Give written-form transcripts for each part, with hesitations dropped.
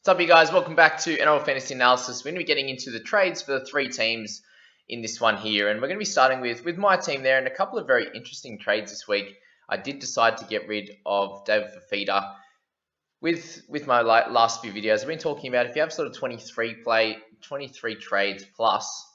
What's up, you guys? Welcome back to NRL Fantasy Analysis. We're going to be getting into the trades for the three teams in this one here, and we're going to be starting with my team there, and a couple of very interesting trades this week. I did decide to get rid of David Fafita. With my last few videos, I've been talking about if you have sort of 23 trades plus,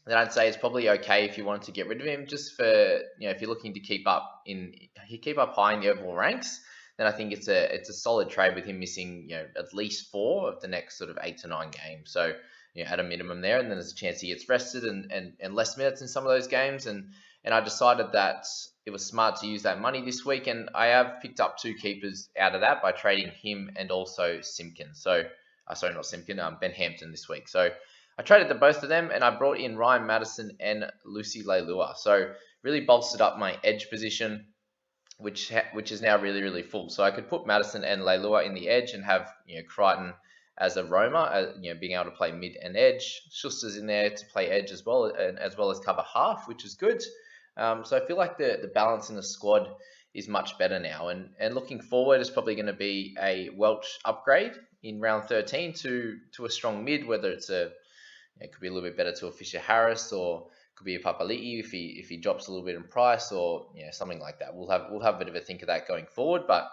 then I'd say it's probably okay if you wanted to get rid of him, just for if you're looking to keep up high in the overall ranks. Then I think it's a solid trade with him missing at least 4 of the next sort of 8 to 9 games. So at a minimum there, and then there's a chance he gets rested and less minutes in some of those games. And I decided that it was smart to use that money this week, and I have picked up 2 keepers out of that by trading him and also Simpkin. So sorry, not Simpkin, Ben Hampton this week. So I traded both of them, and I brought in Ryan Madison and Lucy Leilua. So really bolstered up my edge position, which is now really full. So I could put Madison and Leilua in the edge and have Crichton as a roamer, being able to play mid and edge. Schuster's in there to play edge as well, and as well as cover half, which is good. So I feel like the balance in the squad is much better now. And looking forward, it's probably going to be a Welch upgrade in round 13 to a strong mid, whether it could be a little bit better to a Fisher Harris, or could be a Papali'i if he drops a little bit in price, or something like that. We'll have a bit of a think of that going forward, but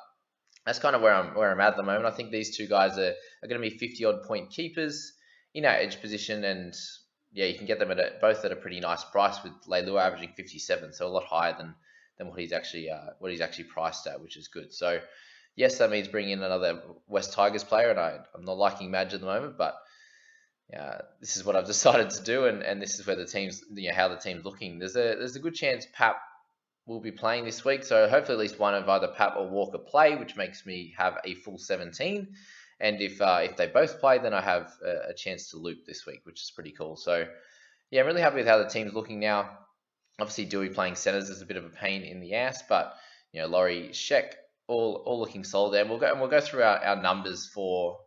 that's kind of where I'm at the moment. I think these two guys are going to be 50-odd point keepers in our edge position, and you can get them both at a pretty nice price, with Leilua averaging 57, so a lot higher than what he's actually priced at, which is good. So yes, that means bringing in another West Tigers player, and I'm not liking Madge at the moment, but this is what I've decided to do, and this is where the team's how the team's looking. There's a good chance Pap will be playing this week, so hopefully at least one of either Pap or Walker play, which makes me have a full 17. And if they both play, then I have a chance to loop this week, which is pretty cool. So I'm really happy with how the team's looking now. Obviously, Dewey playing centers is a bit of a pain in the ass, but Laurie, Sheck, all looking solid there. And we'll go through our numbers for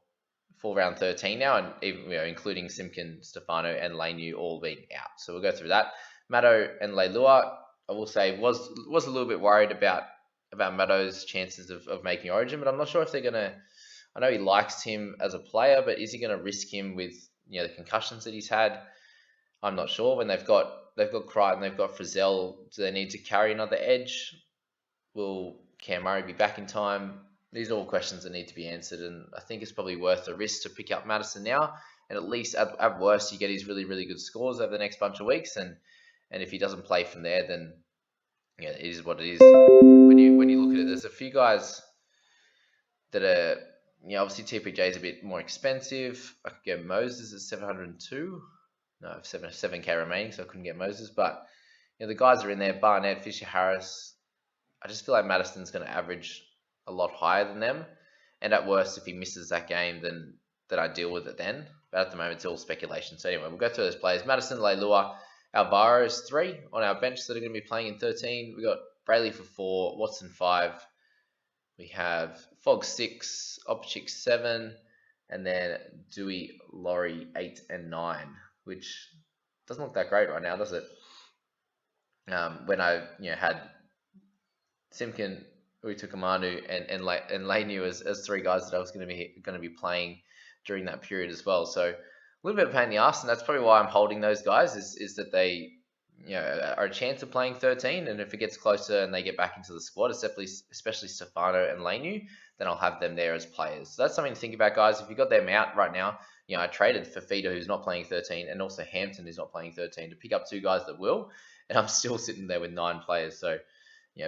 round 13 now, and even including Simpkin, Stefano, and Lainu all being out. So we'll go through that. Maddo and Leilua, I will say, was a little bit worried about Maddo's chances of making Origin, but I'm not sure if they're gonna. I know he likes him as a player, but is he going to risk him with the concussions that he's had? I'm not sure. When they've got Crichton, they've got Frizzell, do they need to carry another edge? Will Cam Murray be back in time? These are all questions that need to be answered, and I think it's probably worth the risk to pick up Madison now, and at least at worst you get his really good scores over the next bunch of weeks, and if he doesn't play from there, then it is what it is. When you look at it, there's a few guys that are obviously TPJ is a bit more expensive. I could get Moses at 702. No, I have 7k remaining, so I couldn't get Moses, but the guys are in there. Barnett, Fisher Harris. I just feel like Madison's going to average a lot higher than them, and at worst, if he misses that game, then I deal with it then. But at the moment, it's all speculation. So anyway, we'll go through those players. Madison, Leilua, Alvaro is 3 on our bench that are going to be playing in 13. We got Brayley for 4, Watson 5. We have Fogg 6, Opchik 7, and then Dewey, Laurie 8 and 9, which doesn't look that great right now, does it? When I had Simpkin, Uitukamanu, and Lainu as 3 guys that I was going to be playing during that period as well. So a little bit of pain in the ass, and that's probably why I'm holding those guys. Is that they are a chance of playing 13, and if it gets closer and they get back into the squad, especially Stefano and Lainu, then I'll have them there as players. So that's something to think about, guys. If you got them out right now, I traded for Fafita, who's not playing 13, and also Hampton, who's not playing 13, to pick up 2 guys that will, and I'm still sitting there with 9 players. So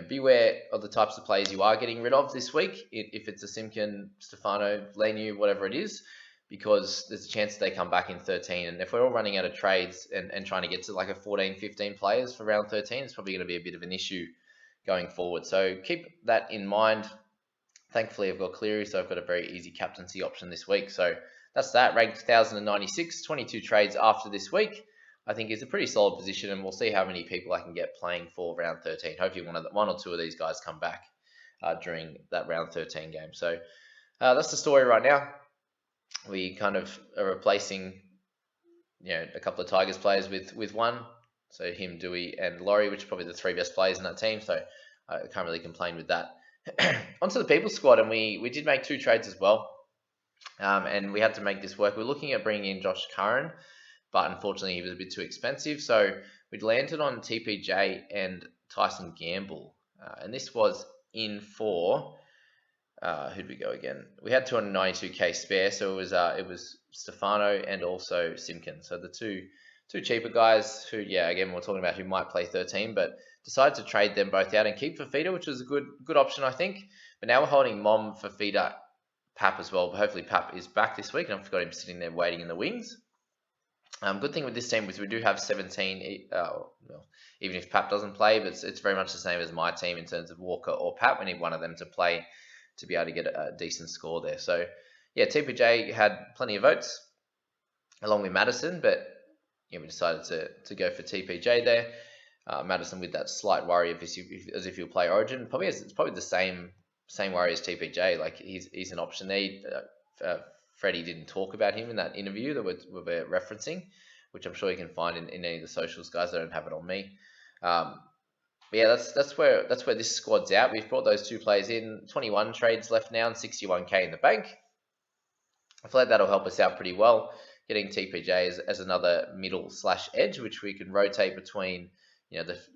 beware of the types of players you are getting rid of this week, if it's a Simpkin, Stefano, Lainu, whatever it is, because there's a chance that they come back in 13. And if we're all running out of trades and trying to get to like a 14, 15 players for round 13, it's probably going to be a bit of an issue going forward. So keep that in mind. Thankfully, I've got Cleary, so I've got a very easy captaincy option this week. So that's that, ranked 1,096, 22 trades after this week. I think is a pretty solid position, and we'll see how many people I can get playing for round 13. Hopefully one or two of these guys come back during that round 13 game. So that's the story right now. We kind of are replacing a couple of Tigers players with one. So him, Dewey, and Laurie, which are probably the 3 best players in that team. So I can't really complain with that. Onto the people squad, and we did make 2 trades as well. and we had to make this work. We were looking at bringing in Josh Curran, but unfortunately he was a bit too expensive. So we'd landed on TPJ and Tyson Gamble, and this was in for who'd we go again? We had 292k spare, so it was Stefano and also Simpkins. So the two cheaper guys who, yeah, again we're talking about who might play 13, but decided to trade them both out and keep Fafita, which was a good option, I think. But now we're holding Mom, Fafita, Pap as well. But hopefully Pap is back this week, and I've got him sitting there waiting in the wings. Good thing with this team is we do have 17. Well, even if Pap doesn't play, but it's very much the same as my team in terms of Walker or Pap. We need one of them to play to be able to get a decent score there. So yeah, TPJ had plenty of votes along with Madison, but yeah, we decided to go for TPJ there. Madison with that slight worry of as if he'll play Origin. It's probably the same worry as TPJ. Like he's an option there. Freddie didn't talk about him in that interview that we're referencing, which I'm sure you can find in any of the socials, guys. I don't have it on me. But yeah, that's where this squad's at. We've brought those two players in. 21 trades left now and 61k in the bank. I feel like that'll help us out pretty well. Getting TPJ as another middle / edge, which we can rotate between.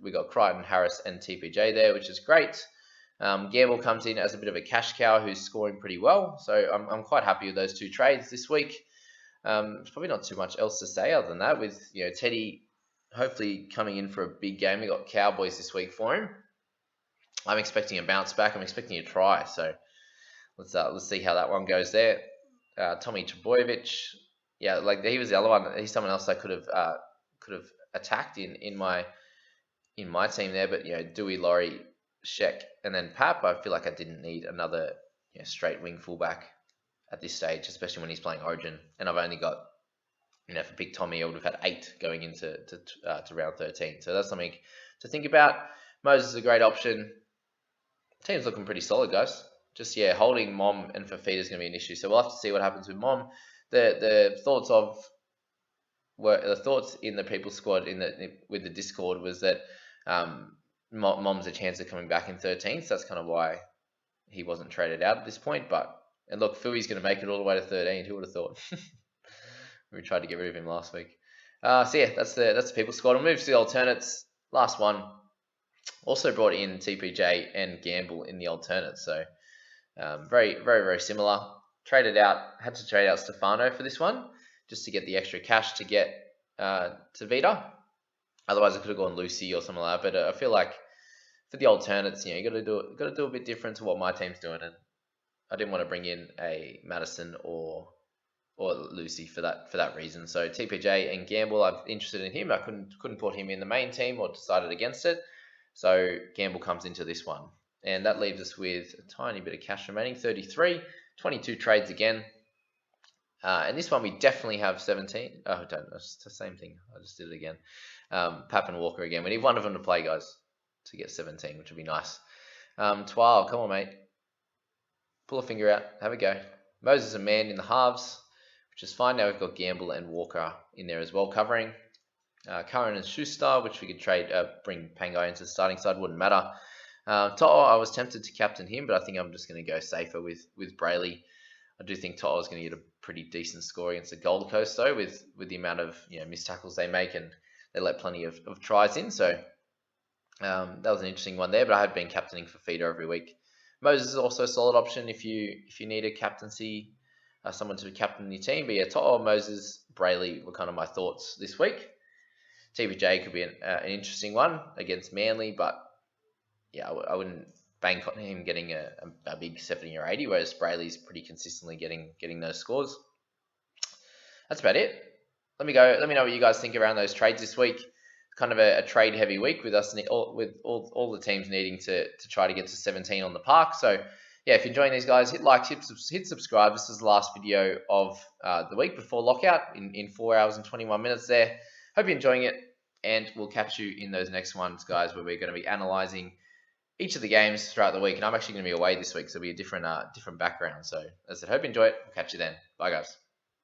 We got Crichton, Harris, and TPJ there, which is great. Gamble comes in as a bit of a cash cow who's scoring pretty well. So I'm quite happy with those two trades this week. There's probably not too much else to say other than that. With Teddy hopefully coming in for a big game. We got Cowboys this week for him. I'm expecting a bounce back. I'm expecting a try. So let's see how that one goes there. Tommy Trbojevic, yeah, like he was the other one. He's someone else I could have attacked in my team there. But Dewey, Laurie, Sheck, and then Pap. I feel like I didn't need another straight wing fullback at this stage, especially when he's playing Origin. And I've only got for pick Tommy, I would have had 8 going into to round 13. So that's something to think about. Moses is a great option. Team's looking pretty solid, guys. Just holding Mom and Fafita is going to be an issue. So we'll have to see what happens with Mom. The thoughts in the people squad with the Discord was that Mom's a chance of coming back in 13. So that's kind of why he wasn't traded out at this point. And look, Fui's going to make it all the way to 13. Who would have thought? We tried to get rid of him last week. So yeah, that's the people squad. We'll move to the alternates. Last one. Also brought in TPJ and Gamble in the alternates. So very, very, very similar. Had to trade out Stefano for this one just to get the extra cash to get to Vita. Otherwise, I could have gone Lucy or something like that. But I feel like for the alternates, you got to do a bit different to what my team's doing, and I didn't want to bring in a Madison or Lucy for that reason. So TPJ and Gamble, I'm interested in him. I couldn't put him in the main team or decided against it. So Gamble comes into this one. And that leaves us with a tiny bit of cash remaining, 33, 22 trades again. And this one we definitely have 17. Oh, don't. It's the same thing. I just did it again. Pap and Walker again. We need one of them to play, guys, to get 17, which would be nice. 12, come on, mate. Pull a finger out. Have a go. Moses a man in the halves, which is fine. Now we've got Gamble and Walker in there as well covering. Curran and Schuster, which we could trade, bring Pangai into the starting side, wouldn't matter. To'o, I was tempted to captain him, but I think I'm just going to go safer with Brayley. I do think To'o is going to get a pretty decent score against the Gold Coast, though, with the amount of missed tackles they make, and they let plenty of tries in. So that was an interesting one there, but I have been captaining for Fafita every week. Moses is also a solid option if you need a captaincy, someone to captain your team. But yeah, To'o, Moses, Brayley were kind of my thoughts this week. TPJ could be an interesting one against Manly, but yeah, I wouldn't bank on him getting a big 70 or 80, whereas Brayley's pretty consistently getting those scores. That's about it. Let me know what you guys think around those trades this week. Kind of a trade heavy week with us, with all the teams needing to try to get to 17 on the park. So yeah, if you're enjoying these guys, hit like, hit subscribe. This is the last video of the week before lockout in 4 hours and 21 minutes there. Hope you're enjoying it, and we'll catch you in those next ones, guys, where we're going to be analyzing each of the games throughout the week. And I'm actually going to be away this week, so it'll be a different background. So as I said, hope you enjoy it. We'll catch you then. Bye, guys.